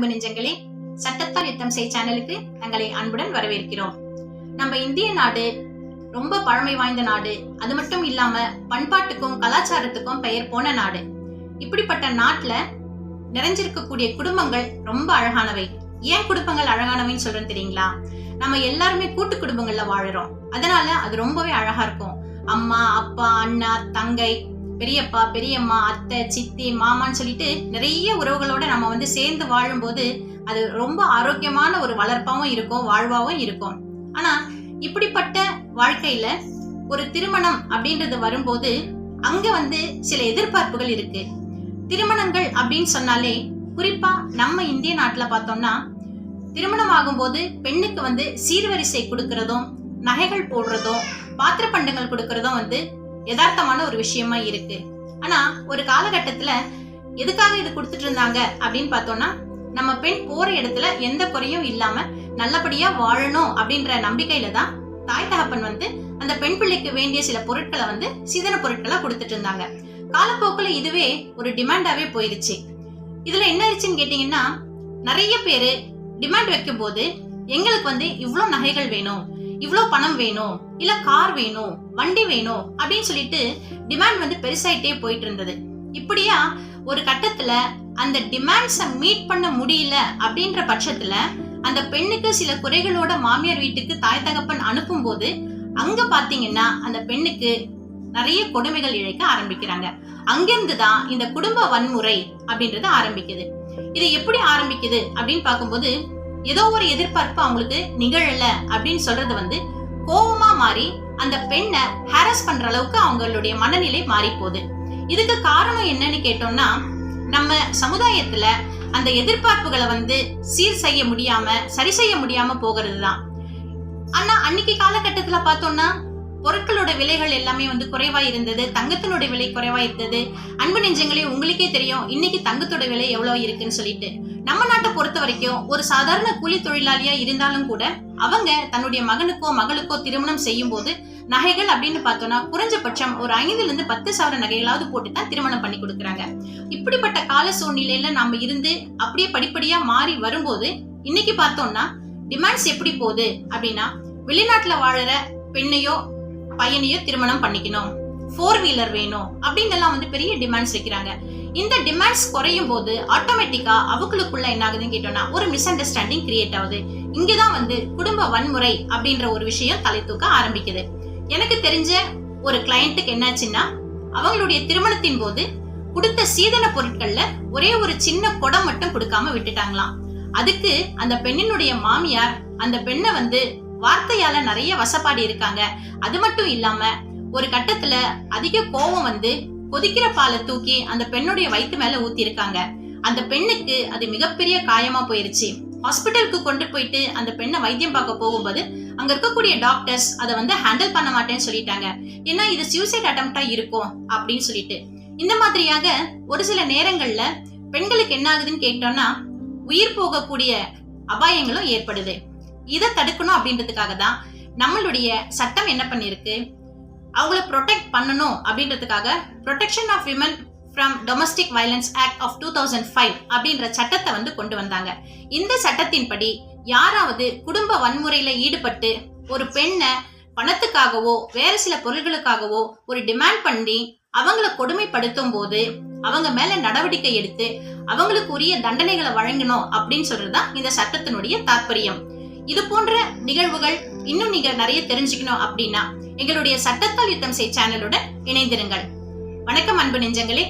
அன்பு நெஞ்சங்களே, சட்டத்தால் யுத்தம் செய் சேனலுக்கு தங்களை அன்புடன் வரவேற்கிறோம். நம்ம இந்திய நாடு ரொம்ப பழமை வாய்ந்த நாடு. அது மட்டும் இல்லாம பண்பாட்டுக்கும் கலாச்சாரத்துக்கும் பெயர் போன நாடு. இப்படிப்பட்ட நாட்டுல நிறைஞ்சிருக்கக்கூடிய குடும்பங்கள் ரொம்ப அழகானவை. ஏன் குடும்பங்கள் அழகானவைன்னு சொல்றேன்னு தெரியுங்களா? நம்ம எல்லாருமே கூட்டு குடும்பங்கள்ல வாழறோம். அதனால அது ரொம்பவே அழகா இருக்கும். அம்மா, அப்பா, அண்ணா, தங்கை, பெரியப்பா, பெரியம்மா, அத்தை, சித்தி, மாமான்னு சொல்லிட்டு நிறைய உறவுகளோட நம்ம சேர்ந்து வாழும்போது அது ரொம்ப ஆரோக்கியமான ஒரு வளர்ப்பாவும் இருக்கும், வாழ்வாவும் இருக்கும். ஆனா இப்படிப்பட்ட வாழ்க்கையில ஒரு திருமணம் அப்படின்றது வரும்போது அங்க சில எதிர்பார்ப்புகள் இருக்கு. திருமணங்கள் அப்படின்னு சொன்னாலே குறிப்பா நம்ம இந்திய நாட்டுல பார்த்தோம்னா திருமணம் ஆகும்போது பெண்ணுக்கு சீர்வரிசை கொடுக்கறதும், நகைகள் போடுறதும், பாத்திர பண்டங்கள் கொடுக்கறதும் யதார்த்தமான ஒரு விஷயமா இருக்கு. ஆனா ஒரு காலகட்டத்துல எதுக்காக இது கொடுத்துட்டு இருந்தாங்க அப்படின்னு பார்த்தோம்னா, நம்ம பெண் போற இடத்துல எந்த குறையும் இல்லாம நல்லபடியா வாழணும் அப்படின்ற நம்பிக்கையில தான் தாய் தகப்பன் அந்த பெண் பிள்ளைக்கு வேண்டிய சில பொருட்களை சீதன பொருட்களா கொடுத்துட்டு இருந்தாங்க. காலப்போக்குல இதுவே ஒரு டிமாண்டாவே போயிருச்சு. இதுல என்ன ஆச்சுன்னு கேட்டீங்கன்னா, நிறைய பேரு டிமாண்ட் வைக்கும் போது எங்களுக்கு இவ்வளவு நகைகள் வேணும், இவ்வளவு பணம் வேணும், இல்ல கார் வேணும், வண்டி வேணும் அப்படின்னு சொல்லிட்டு டிமாண்ட் பெருசாயிட்டே போயிட்டு இருந்தது. இப்படியா ஒரு கட்டத்துல அந்த டிமாண்ட்ஸ மீட் பண்ண முடியல அப்படின்ற பட்சத்துல அந்த பெண்ணுக்கு சில குறைகளோட மாமியார் வீட்டுக்கு தாய் தகப்பன் அனுப்பும் போது அங்க பாத்தீங்கன்னா அந்த பெண்ணுக்கு நிறைய கொடுமைகள் இழைக்க ஆரம்பிக்கிறாங்க. அங்கிருந்துதான் இந்த குடும்ப வன்முறை அப்படின்றது ஆரம்பிக்குது. இது எப்படி ஆரம்பிக்குது அப்படின்னு பார்க்கும்போது, ஏதோ ஒரு எதிர்பார்ப்பு அவங்களுக்கு நிகழல அப்படின்னு சொல்றது கோபமா மாறி அந்த பெண்ணை ஹாரஸ் பண்ற அளவுக்கு அவங்களுடைய மனநிலை மாறி போகுது. இதுக்கு காரணம் என்னன்னு கேட்டோம்னா, நம்ம சமுதாயத்துல அந்த எதிர்பார்ப்புகளை சீர் செய்ய முடியாம, சரி செய்ய முடியாம போகிறது தான். ஆனா அன்னைக்கு காலகட்டத்துல பார்த்தோம்னா பொருட்களோட விலைகள் எல்லாமே குறைவா இருந்தது, தங்கத்தினோட விலை குறைவா இருந்தது. அன்பு நெஞ்சங்களே, உங்களுக்கே தெரியும் இன்னைக்கு தங்கத்தோட விலை எவ்வளவு இருக்குன்னு சொல்லிட்டு. நம்ம நாட்டை பொறுத்த வரைக்கும் ஒரு சாதாரண கூலி தொழிலாளியா இருந்தாலும் கூட அவங்க தன்னுடைய மகனுக்கோ மகளுக்கோ திருமணம் செய்யும் போது நகைகள் அப்படின்னு பார்த்தோம்னா குறைஞ்சபட்சம் ஒரு 5,000-10,000 நகைகளாவது போட்டுதான் திருமணம் பண்ணி கொடுக்குறாங்க. இப்படிப்பட்ட கால சூழ்நிலையில நாம இருந்து அப்படியே படிப்படியா மாறி வரும்போது இன்னைக்கு பார்த்தோம்னா டிமாண்ட்ஸ் எப்படி போகுது அப்படின்னா, வெளிநாட்டுல வாழற பெண்ணையோ பையனையோ திருமணம் பண்ணிக்கணும், 4 வீலர் வேணும் அப்படின்னு எல்லாம் பெரிய டிமாண்ட்ஸ் வைக்கிறாங்க. இந்த டிமாண்ட்ஸ் குறையும் போது ஆட்டோமேட்டிக்கா அவங்களுக்குள்ள என்ன ஆகுதுன்னு கேட்டோம்னா ஒரு மிஸ் அண்டர்ஸ்டாண்டிங் கிரியேட் ஆகுது. இங்கதான் குடும்ப வன்முறை அப்படின்ற ஒரு விஷயம் தலை தூக்க ஆரம்பிக்குது. எனக்கு தெரிஞ்ச ஒரு கிளையண்ட்டுக்கு என்னாச்சுன்னா, அவங்களுடைய திருமணத்தின் போது கொடுத்த சீதன பொருட்கள்ல ஒரே ஒரு சின்ன குடம் மட்டும் கொடுக்காம விட்டுட்டாங்களாம். அதுக்கு அந்த பெண்ணினுடைய மாமியார் அந்த பெண்ணை வார்த்தையால நிறைய வசப்பாடி இருக்காங்க. அது மட்டும் இல்லாம ஒரு கட்டத்துல அதிக கோபம் கொதிக்கிற பாலை தூக்கி அந்த பெண்ணுடைய வயிற்று மேல ஊத்தி இருக்காங்க. அந்த பெண்ணுக்கு அது மிகப்பெரிய காயமா போயிருச்சு. ஹாஸ்பிட்டலுக்கு கொண்டு போயிட்டு அந்த பெண்ணை வைத்தியம் பார்க்க போகும்போது அங்க இருக்கக்கூடிய டாக்டர்ஸ் அதை ஹேண்டில் பண்ண மாட்டேன்னு சொல்லிட்டாங்க. ஏன்னா இது சூசைட் அட்டெம்ப்டா இருக்கும் அப்படின்னு சொல்லிட்டு. இந்த மாதிரியாக ஒரு சில நேரங்கள்ல பெண்களுக்கு என்ன ஆகுதுன்னு கேட்டோம்னா உயிர் போகக்கூடிய அபாயங்களும் ஏற்படுது. இதை தடுக்கணும் அப்படின்றதுக்காக தான் நம்மளுடைய சட்டம் என்ன பண்ணிருக்கு, அவங்கள ப்ரொடெக்ட் பண்ணணும் அப்படின்றதுக்காக protection of women from domestic violence act of 2005 அப்படின்ற சட்டத்தை கொண்டு வந்தாங்க. இந்த சட்டத்தின்படி யாராவது குடும்ப வன்முறையில ஈடுபட்டு ஒரு பெண்ணை பணத்துக்காகவோ வேற சில பொருள்களுக்காகவோ ஒரு டிமாண்ட் பண்ணி அவங்கள கொடுமைப்படுத்தும் போது அவங்க மேல நடவடிக்கை எடுத்து அவங்களுக்கு உரிய தண்டனைகளை வழங்கணும் அப்படின்னு சொல்றதுதான் இந்த சட்டத்தினுடைய தாற்பயம். இது போன்ற நிகழ்வுகள் இன்னும் நீங்க நிறைய தெரிஞ்சுக்கணும் அப்படின்னா எங்களுடைய சட்டத்தால் யுத்தம் செய் சேனலுடன் இணைந்திருங்கள். வணக்கம் அன்பு நெஞ்சங்களே.